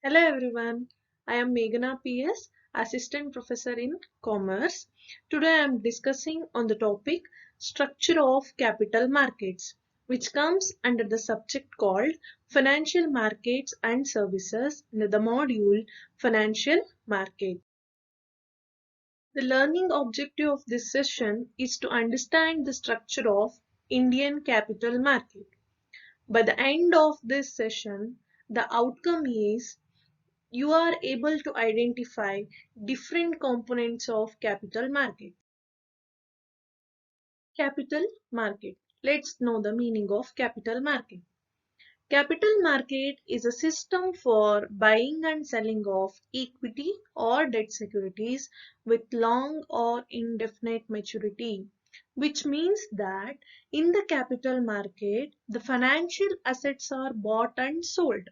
Hello everyone, I am Meghana PS, Assistant Professor in Commerce. Today I am discussing on the topic Structure of Capital Markets, which comes under the subject called Financial Markets and Services in the module Financial Market. The learning objective of this session is to understand the structure of Indian capital market. By the end of this session, the outcome is you are able to identify different components of capital market. Capital market. Let's know the meaning of capital market. Capital market is a system for buying and selling of equity or debt securities with long or indefinite maturity, which means that in the capital market, the financial assets are bought and sold.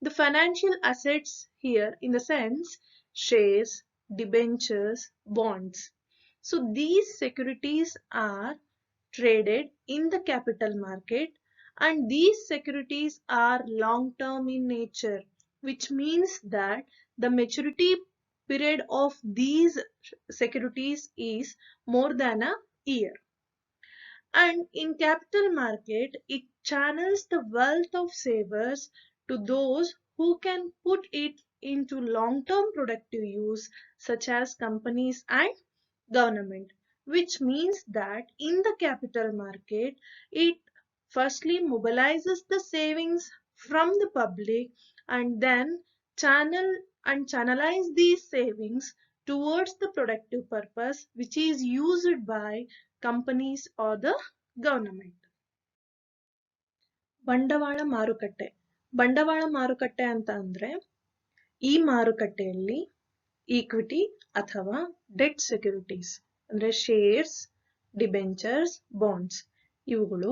The financial assets here in the sense shares, debentures, bonds. So these securities are traded in the capital market and these securities are long term in nature, which means that the maturity period of these securities is more than a year. And in capital market, it channels the wealth of savers to those who can put it into long-term productive use, such as companies and government, which means that in the capital market, it firstly mobilizes the savings from the public and then channelize these savings towards the productive purpose which is used by companies or the government. ಬಂಡವಾಳ ಮಾರುಕಟ್ಟೆ ಬಂಡವಾಳ ಮಾರುಕಟ್ಟೆ ಅಂತ ಅಂದ್ರೆ ಈ ಮಾರುಕಟ್ಟೆಯಲ್ಲಿ equity ಅಥವಾ debt securities ಅಂದ್ರೆ ಶೇರ್ಸ್, ಡಿಬೆಂಚರ್ಸ್, ಬಾಂಡ್ಸ್ ಇವುಗಳು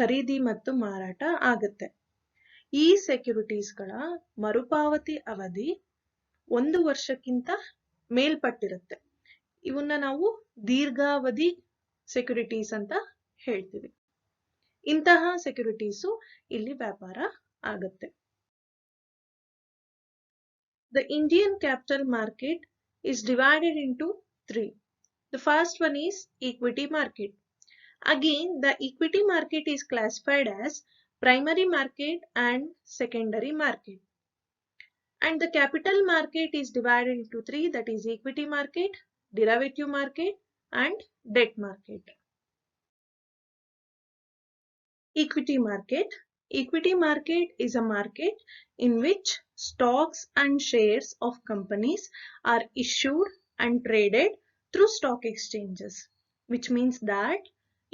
ಖರೀದಿ ಮತ್ತು ಮಾರಾಟ ಆಗುತ್ತೆ. ಈ ಸೆಕ್ಯೂರಿಟೀಸ್ಗಳ ಮರುಪಾವತಿ ಅವಧಿ 1 ವರ್ಷಕ್ಕಿಂತ ಮೇಲ್ಪಟ್ಟಿರುತ್ತೆ. ಇವನ್ನ ನಾವು ದೀರ್ಘಾವಧಿ ಸೆಕ್ಯೂರಿಟೀಸ್ ಅಂತ ಹೇಳ್ತೀವಿ. ಇಂತಹ ಸೆಕ್ಯೂರಿಟೀಸು ಇಲ್ಲಿ ವ್ಯಾಪಾರ ಆಗುತ್ತೆ. The Indian capital market is divided into 3. The first one is equity market. Again, the equity market is classified as primary market and secondary market. And the capital market is divided into 3, that is equity market, derivative market and debt market. Equity market. Equity market is a market in which stocks and shares of companies are issued and traded through stock exchanges, which means that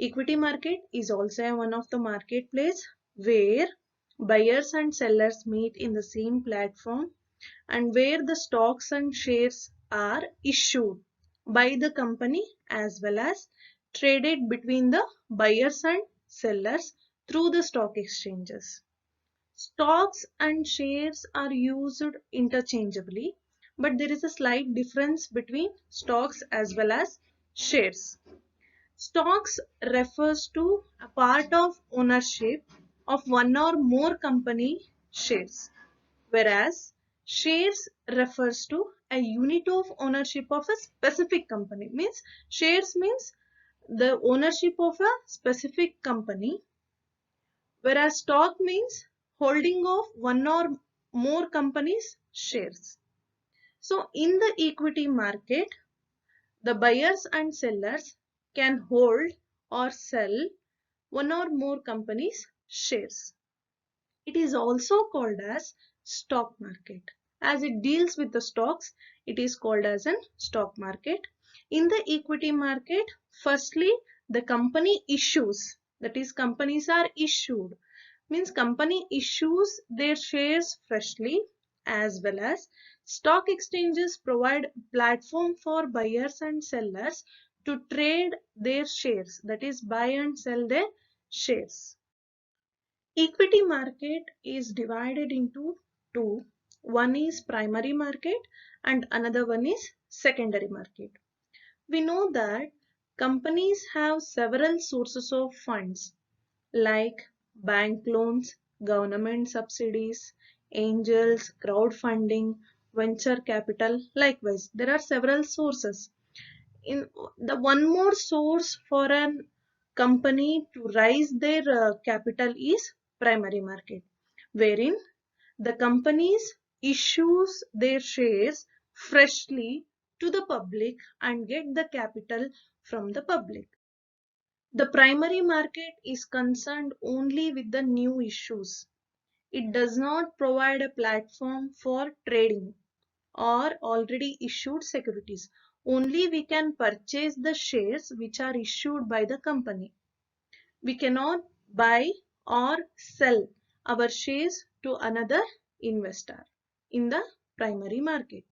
equity market is also one of the marketplace where buyers and sellers meet in the same platform and where the stocks and shares are issued by the company as well as traded between the buyers and sellers through the stock exchanges. Stocks and shares are used interchangeably, but there is a slight difference between stocks as well as shares. Stocks refers to a part of ownership of one or more company shares, whereas shares refers to a unit of ownership of a specific company. Means shares means the ownership of a specific company, whereas stock means holding of one or more companies' shares. So in the equity market, the buyers and sellers can hold or sell one or more companies' shares. It is also called as stock market. As it deals with the stocks, it is called as an stock market. In the equity market, firstly, the company issues, that is companies are issued, means company issues their shares freshly, as well as stock exchanges provide platform for buyers and sellers to trade their shares, that is buy and sell their shares. Equity market is divided into 2. One is primary market and another one is secondary market. We know that companies have several sources of funds like bank loans, government subsidies, angels, crowdfunding, venture capital. Likewise, there are several sources. In the one more source for an company to raise their capital is primary market, wherein the companies issues their shares freshly to the public and get the capital from the public. The primary market is concerned only with the new issues. It does not provide a platform for trading or already issued securities. Only we can purchase the shares which are issued by the company. We cannot buy or sell our shares to another investor in the primary market.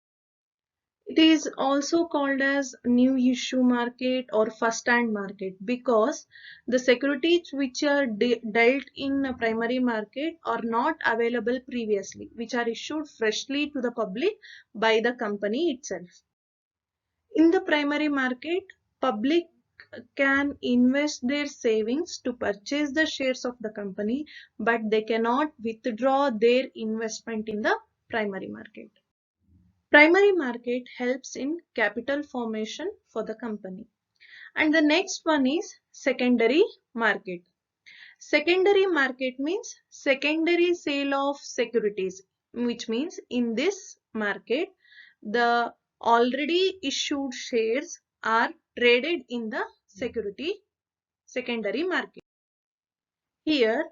It is also called as new issue market or first hand market because the securities which are dealt in a primary market are not available previously, which are issued freshly to the public by the company itself. In the primary market, public can invest their savings to purchase the shares of the company, but they cannot withdraw their investment in the primary market. Primary market helps in capital formation for the company. And the next one is secondary market. Secondary market means secondary sale of securities, which means in this market, the already issued shares are traded in the secondary market. Here,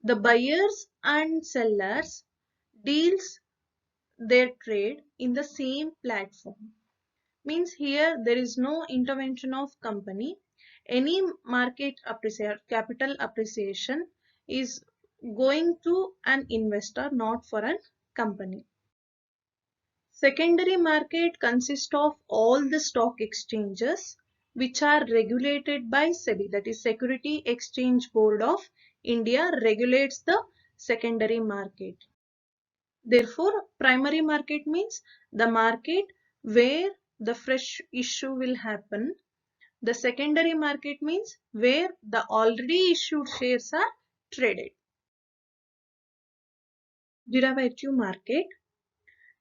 the buyers and sellers deals their trade in the same platform. Means here there is no intervention of company. Any market capital appreciation is going to an investor, not for a company. Secondary market consists of all the stock exchanges which are regulated by SEBI, that is Security Exchange Board of India regulates the secondary market. Therefore, primary market means the market where the fresh issue will happen. The secondary market means where the already issued shares are traded. Derivative market.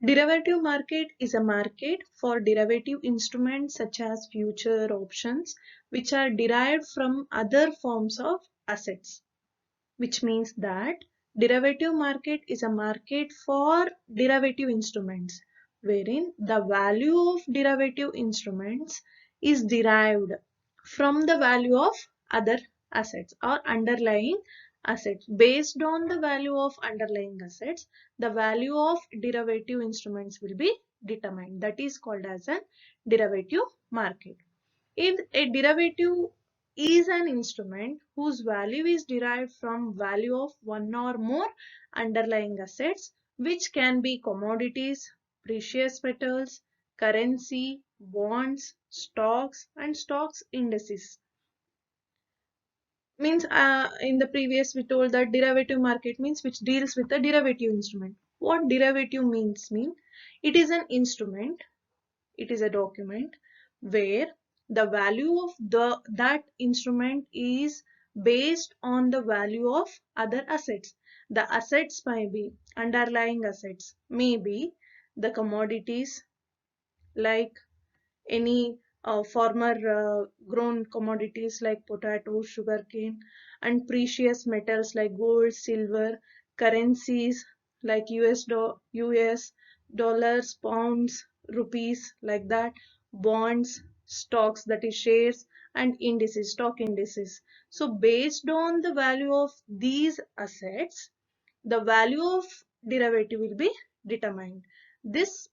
Derivative market is a market for derivative instruments such as future options which are derived from other forms of assets, which means that derivative market is a market for derivative instruments wherein the value of derivative instruments is derived from the value of other assets or underlying assets. Based on the value of underlying assets, the value of derivative instruments will be determined. That is called as a derivative market. If a derivative is an instrument whose value is derived from value of one or more underlying assets, which can be commodities, precious metals, currency, bonds, stocks and stocks indices. Means in the previous we told that derivative market means which deals with a derivative instrument. What derivative mean? It is an instrument, it is a document where the value of that instrument is based on the value of other assets. The assets may be underlying assets, may be the commodities like any farmer grown commodities like potato, sugarcane, and precious metals like gold, silver, currencies like US dollars, pounds, rupees, like that, bonds, stocks, that is shares, and indices, stock indices. So based on the value of these assets, the value of derivative will be determined. This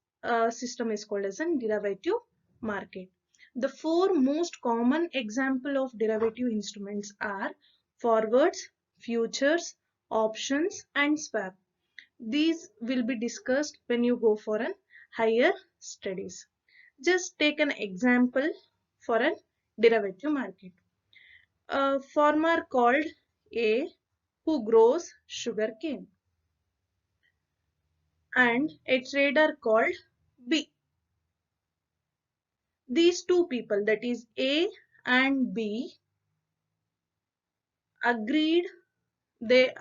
system is called as a derivative market. The four most common example of derivative instruments are forwards, futures, options and swap. These will be discussed when you go for an higher studies. Just take an example for a derivative market. A farmer called A who grows sugarcane and a trader called B. These two people, that is A and B, agreed, they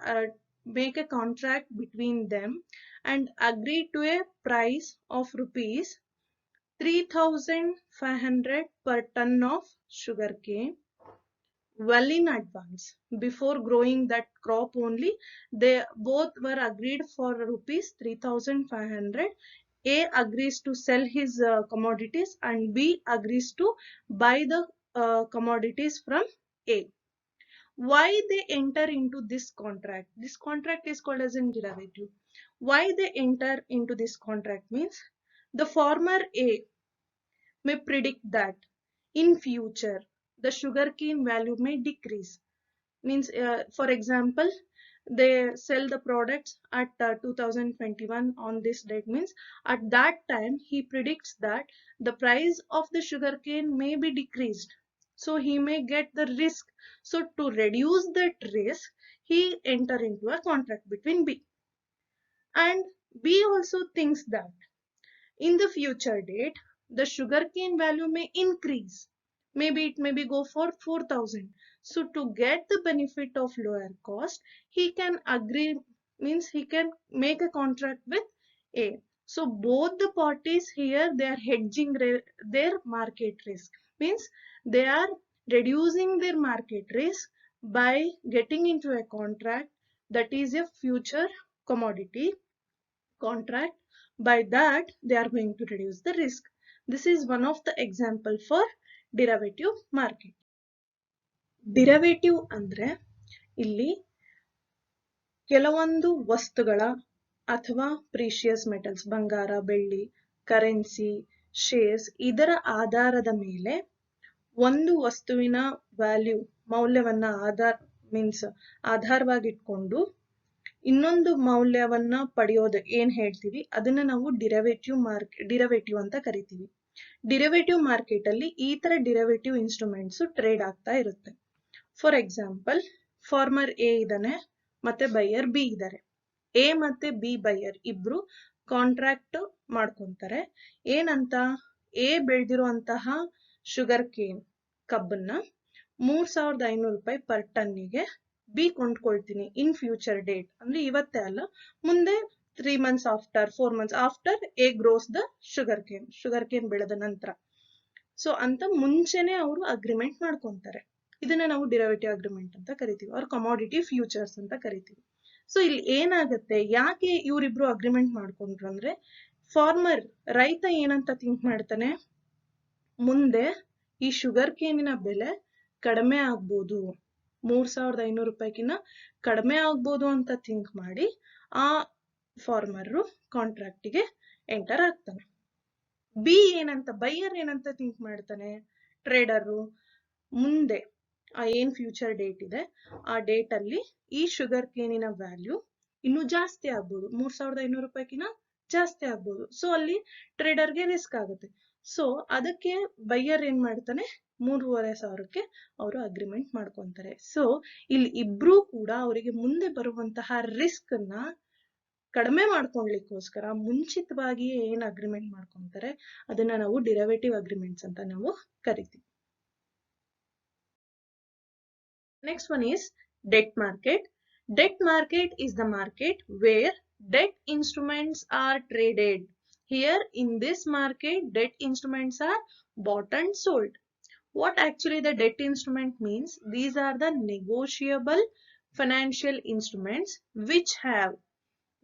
make a contract between them and agreed to a price of rupees 3,500 per ton of sugarcane well in advance. Before growing that crop only, they both were agreed for rupees 3,500. A agrees to sell his commodities and B agrees to buy the commodities from A. Why they enter into this contract? This contract is called as a derivative. Why they enter into this contract means the farmer A may predict that in future the sugarcane value may decrease. Means for example, they sell the products at 2021 on this date, means at that time he predicts that the price of the sugarcane may be decreased, so he may get the risk. So to reduce that risk, he enter into a contract between B, and B also thinks that in the future date the sugarcane value may increase. Maybe it may be go for 4,000. So to get the benefit of lower cost, he can agree, means he can make a contract with A. So both the parties here, they are hedging their market risk. Means they are reducing their market risk by getting into a contract that is a future commodity contract. By that they are going to reduce the risk. This is one of the example for derivative market. Derivative ಅಂದ್ರೆ ಇಲ್ಲಿ ಕೆಲವೊಂದು ವಸ್ತುಗಳ ಅಥವಾ precious metals, ಬಂಗಾರ, ಬೆಳ್ಳಿ, currency, shares, ಇದರ ಆಧಾರದ ಮೇಲೆ ಒಂದು ವಸ್ತುವಿನ ವ್ಯಾಲ್ಯೂ, ಮೌಲ್ಯವನ್ನ ಆಧಾರವಾಗಿಟ್ಕೊಂಡು ಇನ್ನೊಂದು ಮೌಲ್ಯವನ್ನ ಪಡೆಯೋದು ಏನ್ ಹೇಳ್ತೀವಿ, ಅದನ್ನ ನಾವು ಡಿರವೇಟಿವ್ ಅಂತ ಕರಿತೀವಿ. ಡಿರವೇಟಿವ್ ಮಾರ್ಕೆಟ್ ಅಲ್ಲಿ ಈ ತರ ಡಿರವೇಟಿವ್ ಇನ್ಸ್ಟ್ರೂಮೆಂಟ್ಸ್ ಟ್ರೇಡ್ ಆಗ್ತಾ ಇರುತ್ತೆ. ಫಾರ್ ಎಕ್ಸಾಂಪಲ್, ಫಾರ್ಮರ್ ಎ ಇದಾನೆ ಮತ್ತೆ ಬೈಯರ್ ಬಿ ಇದಾರೆ. ಎ ಮತ್ತೆ ಬಿ ಬೈಯರ್ ಇಬ್ರು ಕಾಂಟ್ರಾಕ್ಟ್ ಮಾಡ್ಕೊಂತಾರೆ. ಏನಂತ, ಎ ಬೆಳೆದಿರುವಂತಹ ಶುಗರ್ ಕೇನ್ ಕಬ್ಬನ್ನ 3,500 ರೂಪಾಯಿ ಪರ್ ಟನ್ನಿಗೆ ಬಿ ಕೊಂಡ್ಕೊಳ್ತೀನಿ ಇನ್ ಫ್ಯೂಚರ್ ಡೇಟ್, ಅಂದ್ರೆ ಇವತ್ತೇ ಅಲ್ಲ, ಮುಂದೆ 3 months after, 4 months after A grows the sugar cane ಬೆಳೆದ ನಂತರ. ಸೊ ಅಂತ ಮುಂಚೆನೆ ಅವರು ಅಗ್ರಿಮೆಂಟ್ ಮಾಡ್ಕೊಂತಾರೆ. ಇದನ್ನ ನಾವು ಡಿರವೇಟಿವ್ ಅಗ್ರಿಮೆಂಟ್ ಅಂತ ಕರಿತೀವಿ, ಅವ್ರ ಕಮಾಡಿಟಿ ಫ್ಯೂಚರ್ಸ್ ಅಂತ ಕರಿತೀವಿ. ಸೊ ಇಲ್ಲಿ ಏನಾಗುತ್ತೆ, ಯಾಕೆ ಇವರಿಬ್ರು ಅಗ್ರಿಮೆಂಟ್ ಮಾಡ್ಕೊಂಡ್ರು ಅಂದ್ರೆ, ಫಾರ್ಮರ್ ರೈತ ಏನಂತ ಥಿಂಕ್ ಮಾಡ್ತಾನೆ, ಮುಂದೆ ಈ ಶುಗರ್ ಕೇನಿನ ಬೆಲೆ ಕಡಿಮೆ ಆಗ್ಬೋದು, 3,500 ರೂಪಾಯಿಗಿನ್ನ ಕಡಿಮೆ ಆಗ್ಬೋದು ಅಂತ ಥಿಂಕ್ ಮಾಡಿ ಆ ಫಾರ್ಮರ್ ಕಾಂಟ್ರಾಕ್ಟಿಗೆ ಎಂಟರ್ ಆಗ್ತಾನೆ. ಬಿ ಏನಂತ, ಬೈಯರ್ ಏನಂತ ಥಿಂಕ್ ಮಾಡ್ತಾನೆ, ಟ್ರೇಡರು ಮುಂದೆ ಆ ಏನ್ ಫ್ಯೂಚರ್ ಡೇಟ್ ಇದೆ ಆ ಡೇಟ್ ಅಲ್ಲಿ ಈ ಶುಗರ್ ಕೇನಿನ ವ್ಯಾಲ್ಯೂ ಇನ್ನು ಜಾಸ್ತಿ ಆಗ್ಬೋದು, 3,500 ರೂಪಾಯಿಗಿನ್ನ ಜಾಸ್ತಿ ಆಗ್ಬೋದು. ಸೊ ಅಲ್ಲಿ ಟ್ರೇಡರ್ಗೆ ರಿಸ್ಕ್ ಆಗುತ್ತೆ. ಸೊ ಅದಕ್ಕೆ ಬೈಯರ್ ಏನ್ ಮಾಡ್ತಾನೆ, 3,500ಕ್ಕೆ ಅವರು ಅಗ್ರಿಮೆಂಟ್ ಮಾಡ್ಕೊಂತಾರೆ. ಸೊ ಇಲ್ಲಿ ಇಬ್ರು ಕೂಡ ಅವರಿಗೆ ಮುಂದೆ ಬರುವಂತಹ ರಿಸ್ಕ್ ಅನ್ನ ಕಡಿಮೆ ಮಾಡ್ಕೊಳ್ಲಿಕ್ಕೋಸ್ಕರ ಮುಂಚಿತವಾಗಿಯೇ ಏನ್ ಅಗ್ರಿಮೆಂಟ್ ಮಾಡ್ಕೊಂತಾರೆ ಅದನ್ನ ನಾವು ಡಿರವೇಟಿವ್ ಅಗ್ರಿಮೆಂಟ್ಸ್ ಅಂತ ನಾವು ಕರಿತೀವಿ. Next one is debt market. Debt market is the market where debt instruments are traded. Here in this market, debt instruments are bought and sold. What actually the debt instrument means? These are the negotiable financial instruments which have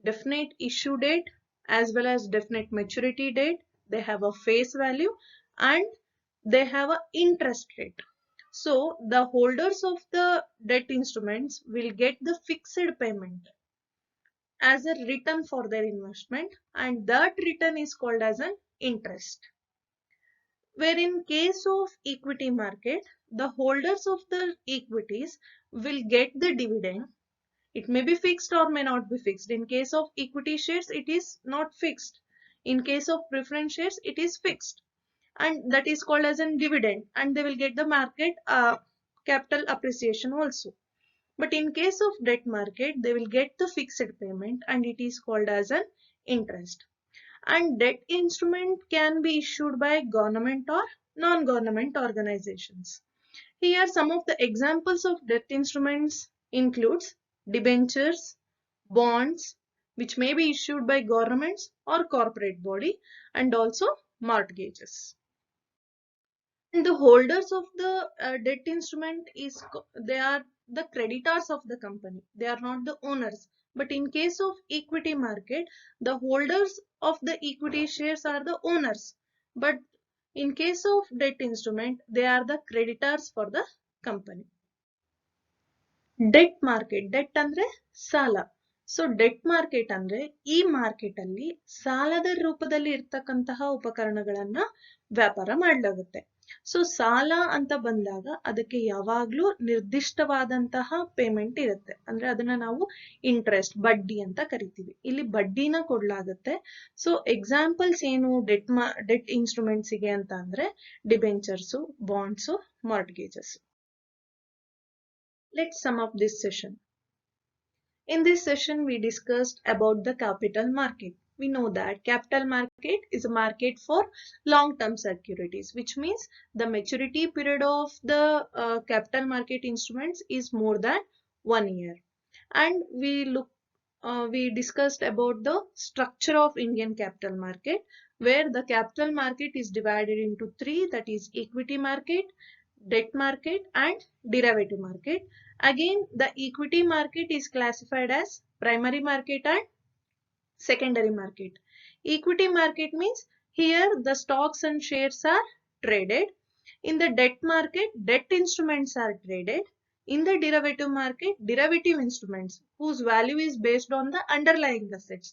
definite issue date as well as definite maturity date. They have a face value and they have an interest rate. So the holders of the debt instruments will get the fixed payment as a return for their investment, and that return is called as an interest. Where in case of equity market, the holders of the equities will get the dividend. It may be fixed or may not be fixed. In case of equity shares, it is not fixed. In case of preference shares, it is fixed, and that is called as a dividend, and they will get the market capital appreciation also. But in case of debt market, they will get the fixed payment and it is called as an interest. And debt instrument can be issued by government or non-government organizations. Here some of the examples of debt instruments includes debentures, bonds, which may be issued by governments or corporate body, and also mortgages. And the holders of the debt instrument they are the creditors of the company. They are not the owners. But in case of equity market, the holders of the equity shares are the owners. But in case of debt instrument, they are the creditors for the company. Debt market, debt ಅಂದ್ರೆ ಸಾಲ. So debt market ಅಂದ್ರೆ ಈ market ಅಲ್ಲಿ ಸಾಲದ ರೂಪದಲ್ಲಿ ಇರ್ತಕ್ಕಂತಹ ಉಪಕರಣಗಳನ್ನ ವ್ಯಾಪಾರ ಮಾಡಲಾಗುತ್ತೆ. ಸೊ ಸಾಲ ಅಂತ ಬಂದಾಗ ಅದಕ್ಕೆ ಯಾವಾಗ್ಲೂ ನಿರ್ದಿಷ್ಟವಾದಂತಹ ಪೇಮೆಂಟ್ ಇರುತ್ತೆ. ಅಂದ್ರೆ ಅದನ್ನ ನಾವು ಇಂಟ್ರೆಸ್ಟ್, ಬಡ್ಡಿ ಅಂತ ಕರಿತೀವಿ. ಇಲ್ಲಿ ಬಡ್ಡಿನ ಕೊಡ್ಲಾಗುತ್ತೆ. ಸೊ ಎಕ್ಸಾಂಪಲ್ಸ್ ಏನು ಡೆಟ್ ಇನ್ಸ್ಟ್ರೂಮೆಂಟ್ಸ್ ಗೆ ಅಂತ ಅಂದ್ರೆ debentures, bonds, mortgages. Let's sum up this session. In this session, we discussed about the capital market. We know that capital market is a market for long-term securities, which means the maturity period of the capital market instruments is more than 1 year. And we discussed about the structure of Indian capital market, where the capital market is divided into three, that is equity market, debt market, and derivative market. Again, the equity market is classified as primary market and secondary market. Equity market means here the stocks and shares are traded. In the debt market, debt instruments are traded. In the derivative market, derivative instruments whose value is based on the underlying assets,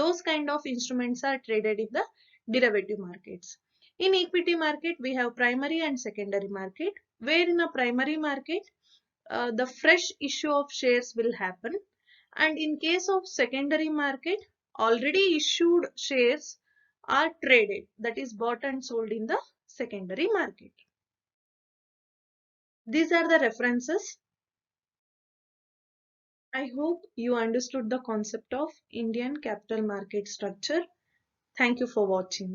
those kind of instruments are traded in the derivative markets. In equity market, we have primary and secondary market, where in a primary market, the fresh issue of shares will happen, and in case of secondary market, already issued shares are traded, that is bought and sold in the secondary market. These are the references. I hope you understood the concept of Indian capital market structure. Thank you for watching.